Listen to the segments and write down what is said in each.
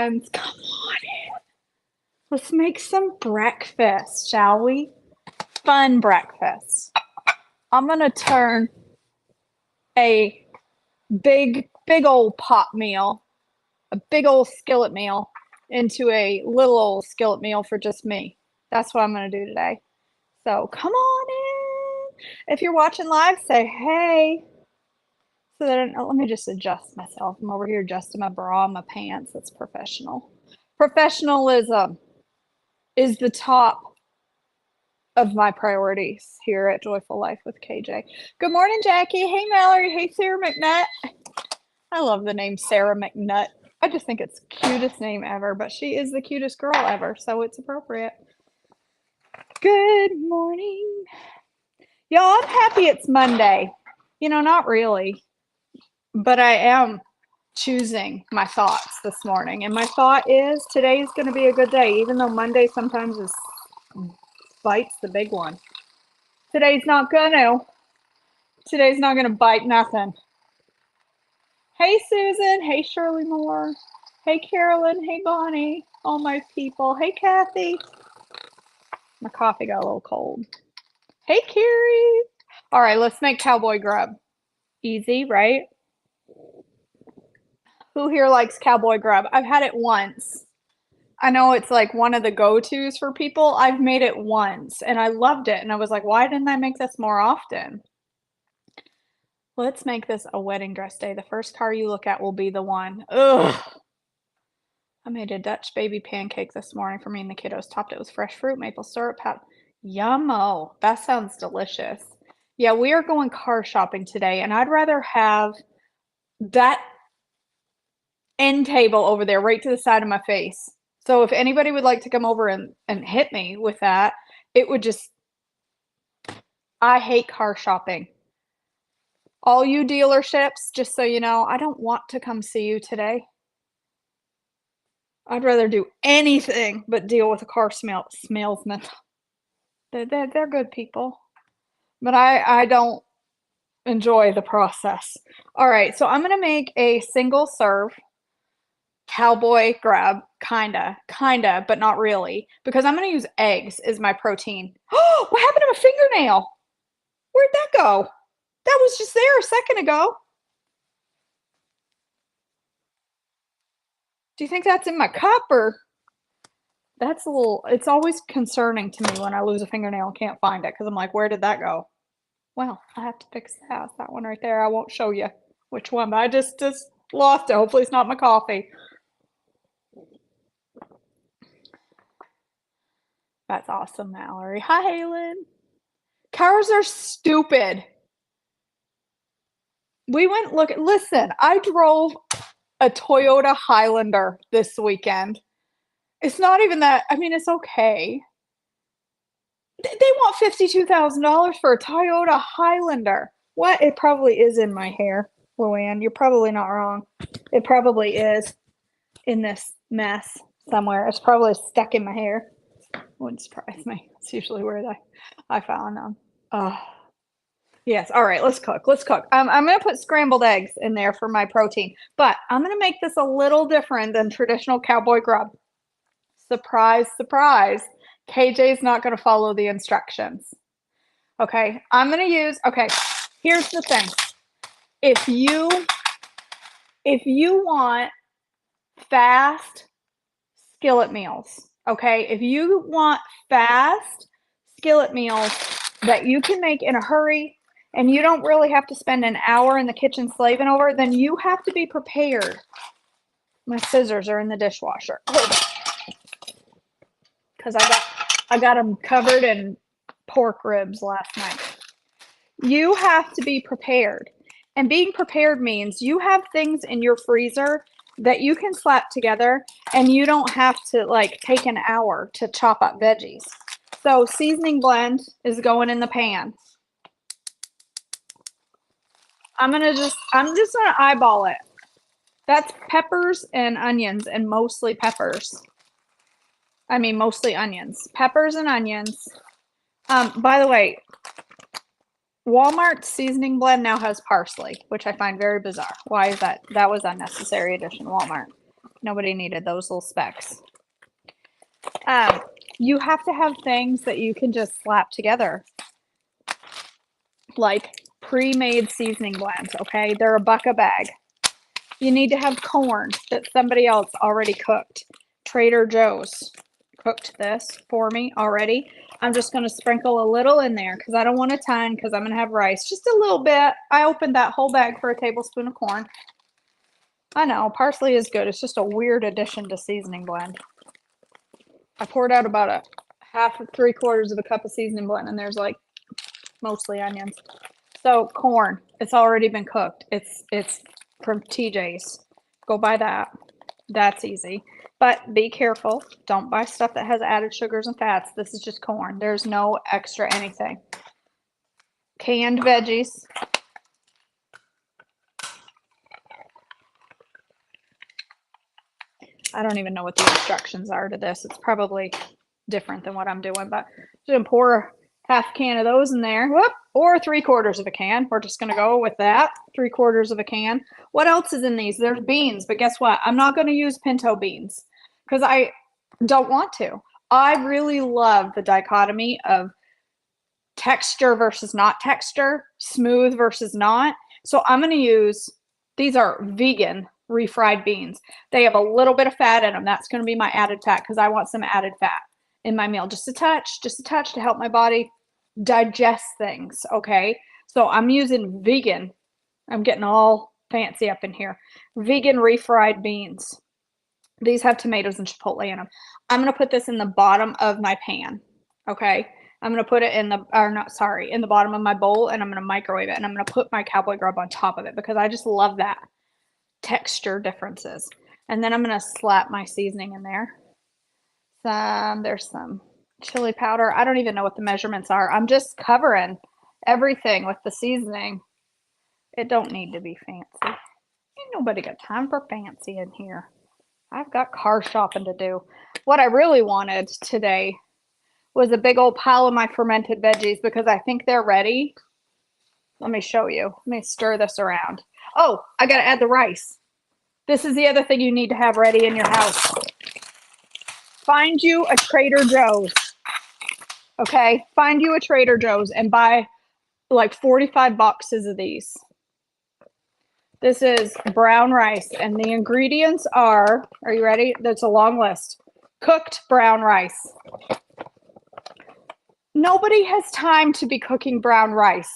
friends. Come on in. Let's make some breakfast, shall we? Fun breakfast. I'm gonna turn a big old pot meal, a big old skillet meal, into a little old skillet meal for just me. That's what I'm gonna do today. So come on in. If you're watching live, say hey. So that let me just adjust myself. I'm over here adjusting my bra and my pants. That's professional. Professionalism is the top of my priorities here at Joyful Life with KJ. Good morning, Jackie. Hey, Mallory. Hey, Sarah McNutt. I love the name Sarah McNutt. I just think it's the cutest name ever, but she is the cutest girl ever, so it's appropriate. Good morning. Y'all, I'm happy it's Monday. You know, not really, but I am choosing my thoughts this morning. And my thought is today's going to be a good day, even though Monday sometimes bites the big one. Today's not going to bite nothing. Hey, Susan. Hey, Shirley Moore. Hey, Carolyn. Hey, Bonnie. All my people. Hey, Kathy. My coffee got a little cold. Hey, Carrie. All right, let's make Cowboy Grub. Easy, right? Who here likes Cowboy Grub? I've had it once. I know it's like one of the go-tos for people. I've made it once and I loved it. And I was like, why didn't I make this more often? Let's make this a wedding dress day. The first car you look at will be the one. Ugh. I made a Dutch baby pancake this morning for me and the kiddos. Topped it with fresh fruit, maple syrup, Yummo. That sounds delicious. Yeah, we are going car shopping today, and I'd rather have that end table over there right to the side of my face. So if anybody would like to come over and hit me with that, it would just, I hate car shopping. All you dealerships, just so you know, I don't want to come see you today. I'd rather do anything but deal with a car salesman. They're good people, but I don't enjoy the process. All right, so I'm gonna make a single serve Cowboy Grub, kinda, but not really, because I'm gonna use eggs as my protein. Oh, what happened to my fingernail? Where'd that go? That was just there a second ago. Do you think that's in my cup or? That's a little, it's always concerning to me when I lose a fingernail and can't find it because I'm like, where did that go? Well, I have to fix that. That one right there. I won't show you which one, but I just lost it. Hopefully it's not my coffee. That's awesome, Mallory. Hi, Halen. Cars are stupid. We went listen, I drove a Toyota Highlander this weekend. It's not even that, I mean, it's okay. They want $52,000 for a Toyota Highlander. What? It probably is in my hair, Luann. You're probably not wrong. It probably is in this mess somewhere. It's probably stuck in my hair. Wouldn't surprise me. It's usually where I found them. Yes. All right. Let's cook. I'm going to put scrambled eggs in there for my protein, but I'm going to make this a little different than traditional Cowboy Grub. Surprise, surprise. KJ's not going to follow the instructions. Okay. I'm going to use, okay. Here's the thing. If you want fast skillet meals, okay, if you want fast skillet meals that you can make in a hurry and you don't really have to spend an hour in the kitchen slaving over it, then you have to be prepared. My scissors are in the dishwasher. Hold on. Because I got them covered in pork ribs last night. You have to be prepared. And being prepared means you have things in your freezer that you can slap together and you don't have to like take an hour to chop up veggies. So seasoning blend is going in the pan. I'm just gonna eyeball it. That's peppers and onions, and mostly peppers. I mean, mostly onions. Peppers and onions. By the way, Walmart seasoning blend now has parsley, which I find very bizarre. Why is that? That was unnecessary addition, Walmart. Nobody needed those little specks. You have to have things that you can just slap together. Like pre-made seasoning blends, okay? They're $1 a bag. You need to have corn that somebody else already cooked. Trader Joe's cooked this for me already. I'm just going to sprinkle a little in there because I don't want a ton because I'm going to have rice. Just a little bit. I opened that whole bag for a tablespoon of corn. I know, parsley is good. It's just a weird addition to seasoning blend. I poured out about a half or 3/4 of a cup of seasoning blend, and there's like mostly onions. So corn, it's already been cooked. It's from TJ's. Go buy that. That's easy. But be careful. Don't buy stuff that has added sugars and fats. This is just corn. There's no extra anything. Canned veggies. I don't even know what the instructions are to this. It's probably different than what I'm doing, but just gonna pour half a can of those in there. Whoop, or 3/4 of a can. We're just gonna go with that. 3/4 of a can. What else is in these? There's beans, but guess what? I'm not gonna use pinto beans because I don't want to. I really love the dichotomy of texture versus not texture, smooth versus not. So I'm gonna use, these are vegan refried beans. They have a little bit of fat in them. That's going to be my added fat because I want some added fat in my meal. Just a touch to help my body digest things. Okay. So I'm using vegan. I'm getting all fancy up in here. Vegan refried beans. These have tomatoes and chipotle in them. I'm going to put this in the bottom of my pan. Okay. I'm going to put it in the, or not, sorry, in the bottom of my bowl, and I'm going to microwave it, and I'm going to put my Cowboy Grub on top of it because I just love that texture differences. And then I'm going to slap my seasoning in there. There's some chili powder. I don't even know what the measurements are. I'm just covering everything with the seasoning. It don't need to be fancy. Ain't nobody got time for fancy in here. I've got car shopping to do. What I really wanted today was a big old pile of my fermented veggies because I think they're ready. Let me show you. Let me stir this around. Oh, I got to add the rice. This is the other thing you need to have ready in your house. Find you a Trader Joe's. Okay? Find you a Trader Joe's and buy like 45 boxes of these. This is brown rice, and the ingredients are you ready? That's a long list. Cooked brown rice. Nobody has time to be cooking brown rice.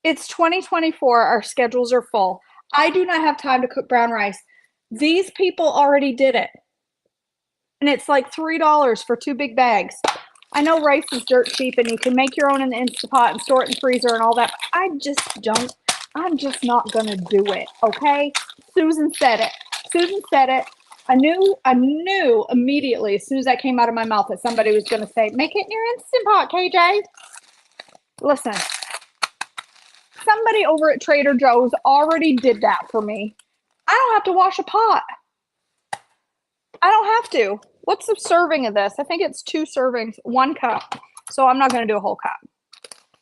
It's 2024. Our schedules are full. I do not have time to cook brown rice. These people already did it. And it's like $3 for 2 big bags. I know rice is dirt cheap and you can make your own in the Instapot and store it in the freezer and all that. I'm just not going to do it, okay? Susan said it. Susan said it. I knew immediately as soon as that came out of my mouth that somebody was going to say, make it in your Instant Pot, KJ. Listen, somebody over at Trader Joe's already did that for me. I don't have to wash a pot. I don't have to. What's the serving of this? I think it's 2 servings, 1 cup. So I'm not going to do a whole cup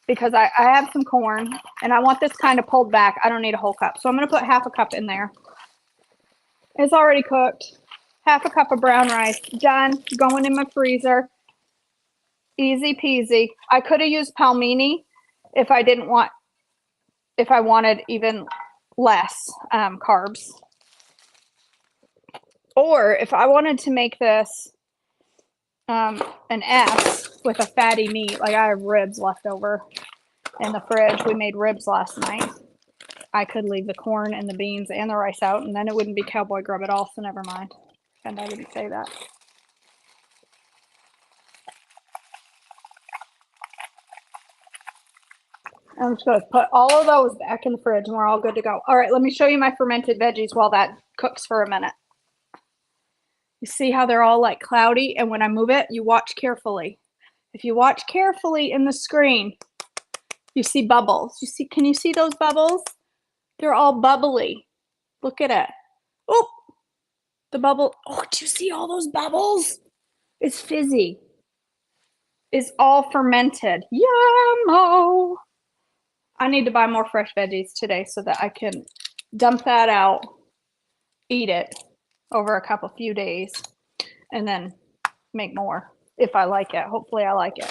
because I have some corn and I want this kind of pulled back. I don't need a whole cup. So I'm going to put half a cup in there. It's already cooked. Half a cup of brown rice. Done. Going in my freezer. Easy peasy. I could have used palmini if I wanted even less carbs. Or if I wanted to make this an S with a fatty meat, like I have ribs left over in the fridge. We made ribs last night. I could leave the corn and the beans and the rice out, and then it wouldn't be Cowboy Grub at all, so never mind. And I didn't say that. I'm just going to put all of those back in the fridge, and we're all good to go. All right, let me show you my fermented veggies while that cooks for a minute. You see how they're all like cloudy, and when I move it, you watch carefully. If you watch carefully in the screen, you see bubbles. Can you see those bubbles? They're all bubbly. Look at it. Oh, the bubble. Oh, do you see all those bubbles? It's fizzy. It's all fermented. Yummo. I need to buy more fresh veggies today so that I can dump that out, eat it, and over a few days and then make more if I like it. Hopefully I like it.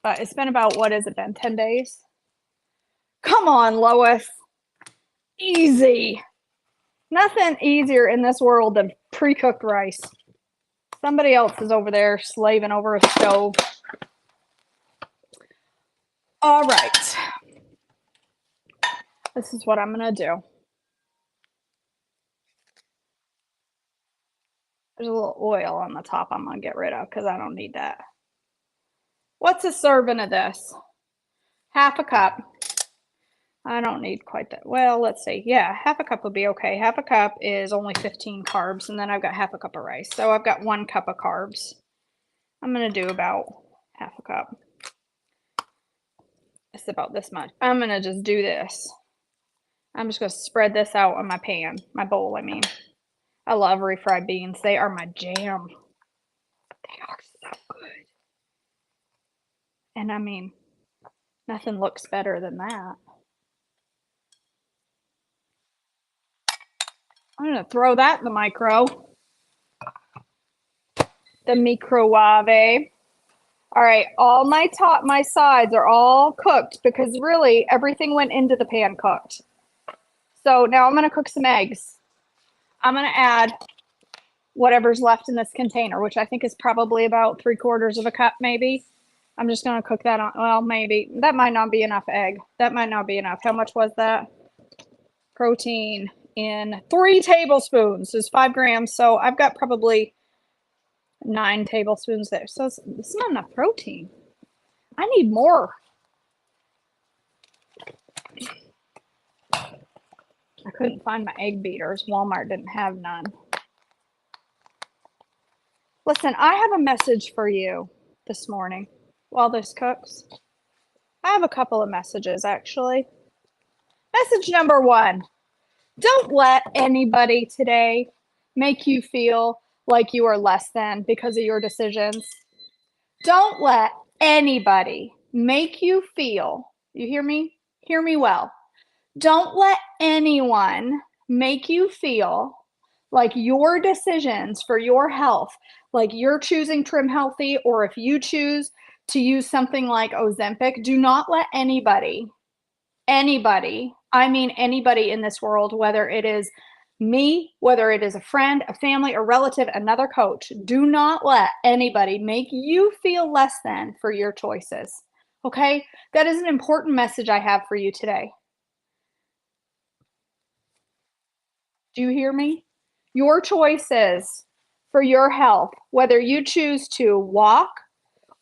But it's been about, what has it been, 10 days? Come on, Lois. Easy. Nothing easier in this world than pre-cooked rice. Somebody else is over there slaving over a stove. All right. This is what I'm going to do. There's a little oil on the top I'm going to get rid of because I don't need that. What's a serving of this? Half a cup. I don't need quite that. Well, let's see. Yeah, half a cup would be okay. Half a cup is only 15 carbs, and then I've got half a cup of rice. So I've got 1 cup of carbs. I'm going to do about half a cup. It's about this much. I'm going to just do this. I'm just going to spread this out on my pan, my bowl, I mean. I love refried beans. They are my jam. They are so good. And I mean, nothing looks better than that. I'm going to throw that in the microwave. All right, all my sides are all cooked because really everything went into the pan cooked. So now I'm going to cook some eggs. I'm going to add whatever's left in this container, which I think is probably about 3/4 of a cup, maybe. I'm just going to cook that on, well, maybe. That might not be enough egg. That might not be enough. How much was that? Protein in 3 tablespoons is 5 grams. So I've got probably 9 tablespoons there. So it's not enough protein. I need more. I couldn't find my egg beaters. Walmart didn't have none. Listen, I have a message for you this morning while this cooks. I have a couple of messages, actually. Message number 1. Don't let anybody today make you feel like you are less than because of your decisions. Don't let anybody make you feel, you hear me? Hear me well. Don't let anyone make you feel like your decisions for your health, like you're choosing Trim Healthy, or if you choose to use something like Ozempic, do not let anybody, I mean anybody in this world, whether it is me, whether it is a friend, a family, a relative, another coach, do not let anybody make you feel less than for your choices. Okay? That is an important message I have for you today. Do you hear me? Your choices for your health, whether you choose to walk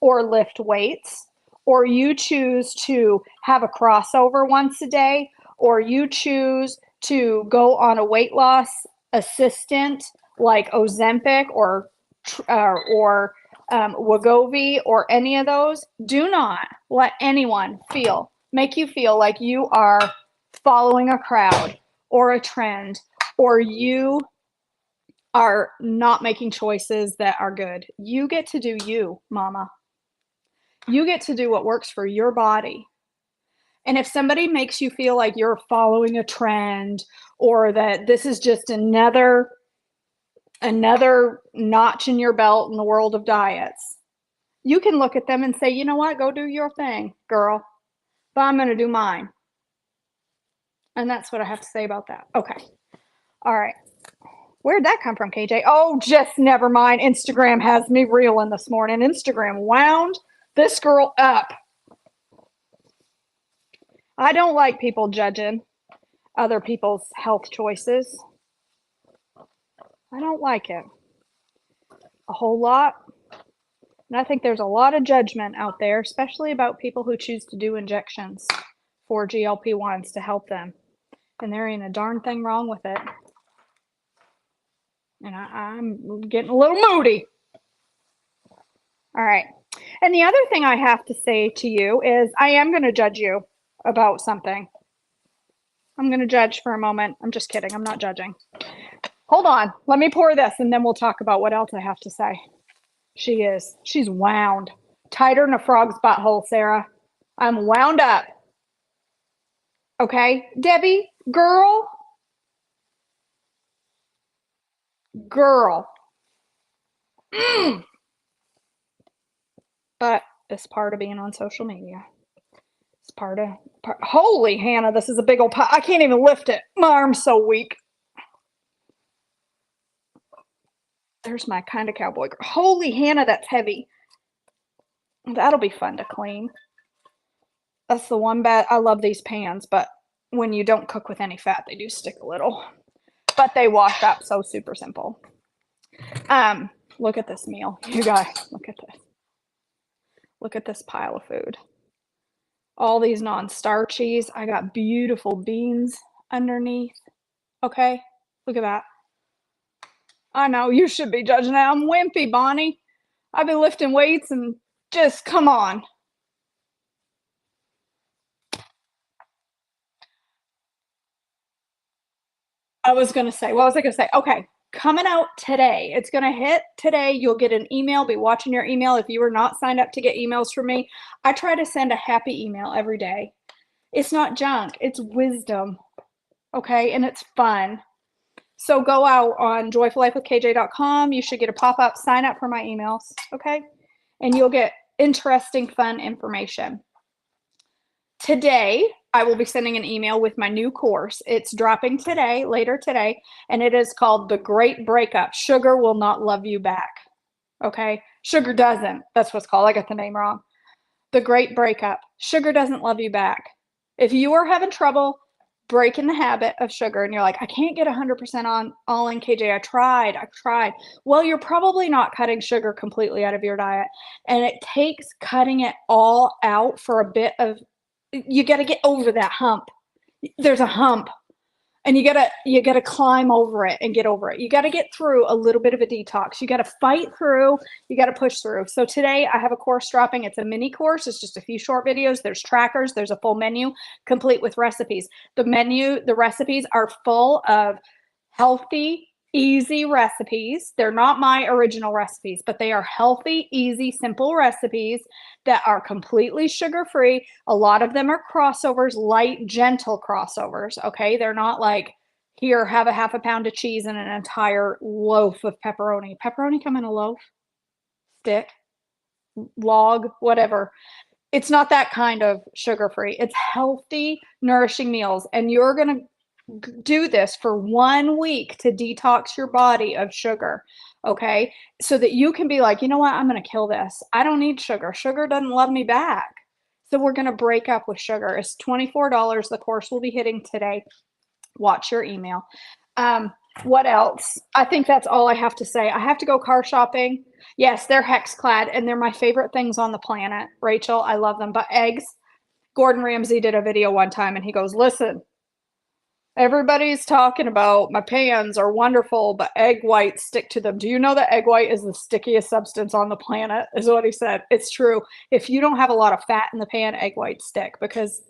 or lift weights, or you choose to have a crossover once a day, or you choose to go on a weight loss assistant like Ozempic or Wegovy or any of those, do not let anyone make you feel like you are following a crowd or a trend, or you are not making choices that are good. You get to do you, mama. You get to do what works for your body. And if somebody makes you feel like you're following a trend, or that this is just another notch in your belt in the world of diets, you can look at them and say, you know what, go do your thing, girl, but I'm going to do mine. And that's what I have to say about that. Okay. All right. Where'd that come from, KJ? Oh, just never mind. Instagram has me reeling this morning. Instagram wound this girl up. I don't like people judging other people's health choices. I don't like it a whole lot. And I think there's a lot of judgment out there, especially about people who choose to do injections for GLP-1s to help them. And there ain't a darn thing wrong with it. And I'm getting a little moody. All right. And the other thing I have to say to you is I am going to judge you about something. I'm going to judge for a moment. I'm just kidding. I'm not judging. Hold on. Let me pour this and then we'll talk about what else I have to say. She's wound. Tighter than a frog's butthole, Sarah. I'm wound up. Okay? Debbie, girl. Girl. Mm. But it's part of being on social media. It's holy Hannah, this is a big old pie. I can't even lift it. My arm's so weak. There's my kind of cowboy. Holy Hannah, that's heavy. That'll be fun to clean. That's the one bad. I love these pans, but when you don't cook with any fat, they do stick a little. But they wash up so super simple. Look at this meal. You guys, look at this. Look at this pile of food. All these non-starchies. I got beautiful beans underneath. Okay, look at that. I know you should be judging that. I'm wimpy, Bonnie. I've been lifting weights and just come on. What was I gonna say? Okay, coming out today. It's gonna hit today. You'll get an email. Be watching your email if you are not signed up to get emails from me. I try to send a happy email every day. It's not junk. It's wisdom. Okay, and it's fun. So go out on joyfullifewithkj.com. You should get a pop-up. Sign up for my emails. Okay, and you'll get interesting, fun information. Today, I will be sending an email with my new course. It's dropping today, later today, and it is called The Great Breakup. Sugar Will Not Love You Back. Okay? Sugar doesn't. That's what it's called. I got the name wrong. The Great Breakup. Sugar doesn't love you back. If you are having trouble breaking the habit of sugar and you're like, I can't get 100% on all in KJ. I tried. Well, you're probably not cutting sugar completely out of your diet. And it takes cutting it all out for a bit of, you got to get over that hump. There's a hump and you got to climb over it and get over it. You got to get through a little bit of a detox. You got to fight through, you got to push through. So today I have a course dropping. It's a mini course. It's just a few short videos. There's trackers. There's a full menu complete with recipes. The recipes are full of healthy, easy recipes. They're not my original recipes, but they are healthy, easy, simple recipes that are completely sugar-free. A lot of them are crossovers, light, gentle crossovers, okay? They're not like, here, have a half a pound of cheese and an entire loaf of pepperoni. Pepperoni come in a loaf, stick, log, whatever. It's not that kind of sugar-free. It's healthy, nourishing meals, and you're going to do this for 1 week to detox your body of sugar, okay? So that you can be like, you know what? I'm going to kill this. I don't need sugar. Sugar doesn't love me back. So we're going to break up with sugar. It's $24. The course will be hitting today. Watch your email. What else? I think that's all I have to say. I have to go car shopping. Yes, they're hex clad and they're my favorite things on the planet. Rachel, I love them. But eggs, Gordon Ramsay did a video one time and he goes, listen, everybody's talking about my pans are wonderful, but egg whites stick to them. Do you know that egg white is the stickiest substance on the planet? Is what he said. It's true. If you don't have a lot of fat in the pan, egg whites stick because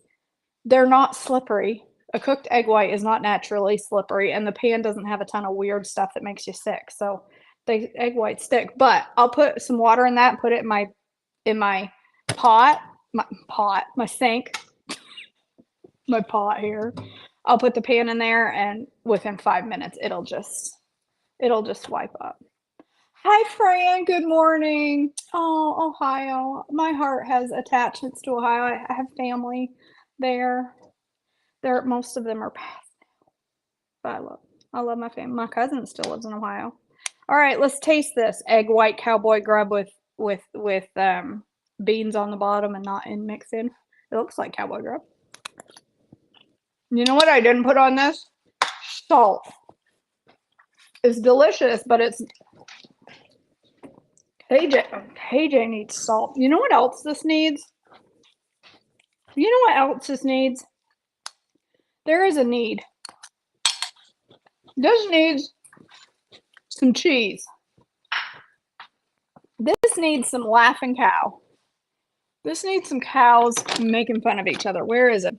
they're not slippery. A cooked egg white is not naturally slippery, and the pan doesn't have a ton of weird stuff that makes you sick. So egg whites stick. But I'll put some water in that and put it in my sink, my pot here. I'll put the pan in there and within 5 minutes, it'll just swipe up. Hi, Fran. Good morning. Oh, Ohio. My heart has attachments to Ohio. I have family there. Most of them are past now, but I love my family. My cousin still lives in Ohio. All right, let's taste this egg white Cowboy Grub with beans on the bottom and not mixed in. It looks like Cowboy Grub. You know what I didn't put on this? Salt. It's delicious, but it's KJ needs salt. You know what else this needs? You know what else this needs? There is a need. This needs some cheese. This needs some laughing cow. This needs some cows making fun of each other. Where is it?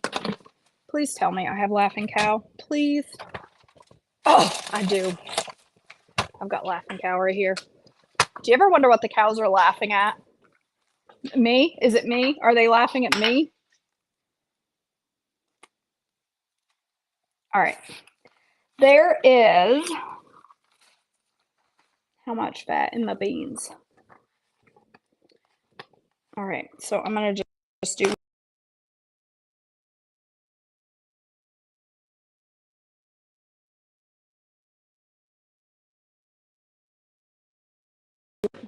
Please tell me I have laughing cow. Please. Oh, I do. I've got laughing cow right here. Do you ever wonder what the cows are laughing at? Me? Is it me? Are they laughing at me? All right. There is how much fat in the beans. All right, so I'm gonna just do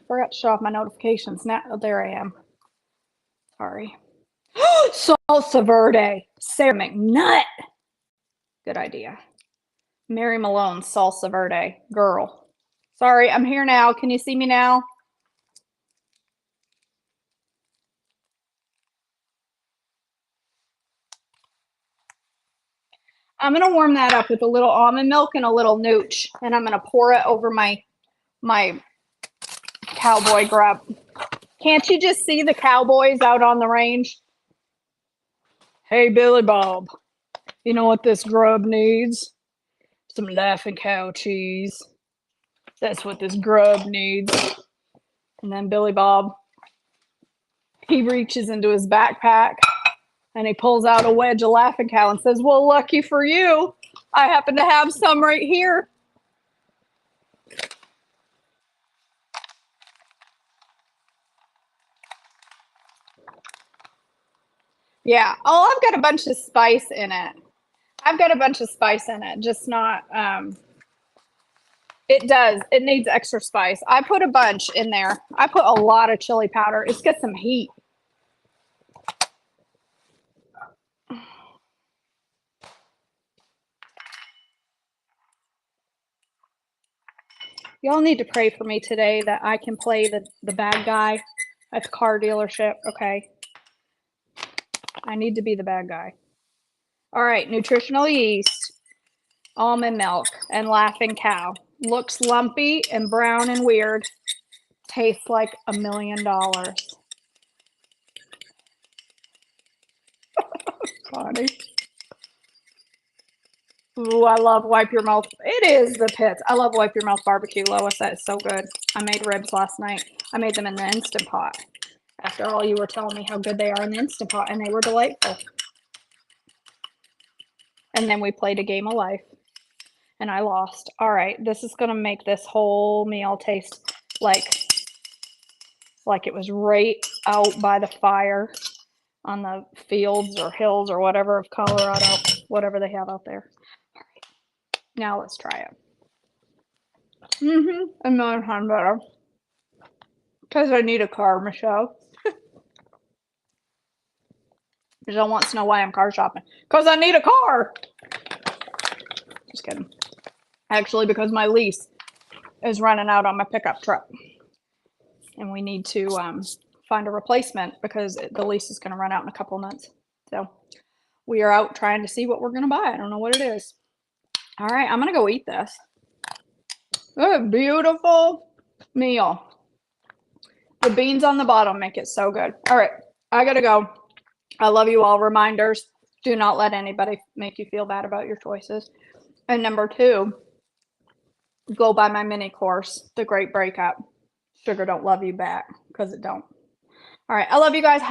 forgot to show off my notifications. Now there I am. Sorry. Salsa verde. Sarah McNutt. Good idea. Mary Malone, salsa verde. Girl. Sorry, I'm here now. Can you see me now? I'm gonna warm that up with a little almond milk and a little nooch, and I'm gonna pour it over my Cowboy Grub. Can't you just see the cowboys out on the range? Hey, Billy Bob, you know what this grub needs? Some Laughing Cow cheese. That's what this grub needs. And then Billy Bob, he reaches into his backpack and he pulls out a wedge of Laughing Cow and says, well, lucky for you, I happen to have some right here. Yeah. Oh, I've got a bunch of spice in it. I've got a bunch of spice in it, just not, it does. It needs extra spice. I put a bunch in there. I put a lot of chili powder. It's got some heat. Y'all need to pray for me today that I can play the bad guy at the car dealership. Okay. I need to be the bad guy. All right. Nutritional yeast, almond milk, and Laughing Cow. Looks lumpy and brown and weird. Tastes like $1 million. Funny. Ooh, I love Wipe Your Mouth. It is the pits. I love Wipe Your Mouth barbecue, Lois. That is so good. I made ribs last night. I made them in the Instant Pot. After all, you were telling me how good they are in the Instant Pot, and they were delightful. And then we played a game of life, and I lost. All right, this is going to make this whole meal taste like it was right out by the fire on the fields or hills or whatever of Colorado, whatever they have out there. All right, now let's try it. A million times better. Because I need a car, Michelle. Michelle wants to know why I'm car shopping. Because I need a car. Just kidding. Actually, because my lease is running out on my pickup truck. And we need to find a replacement because the lease is going to run out in a couple of months. So we are out trying to see what we're going to buy. I don't know what it is. All right, I'm going to go eat this. What a beautiful meal. The beans on the bottom make it so good. All right, I got to go. I love you all. Reminders, do not let anybody make you feel bad about your choices. And number 2, go buy my mini course, The Great Breakup. Sugar don't love you back, because it don't. All right, I love you guys.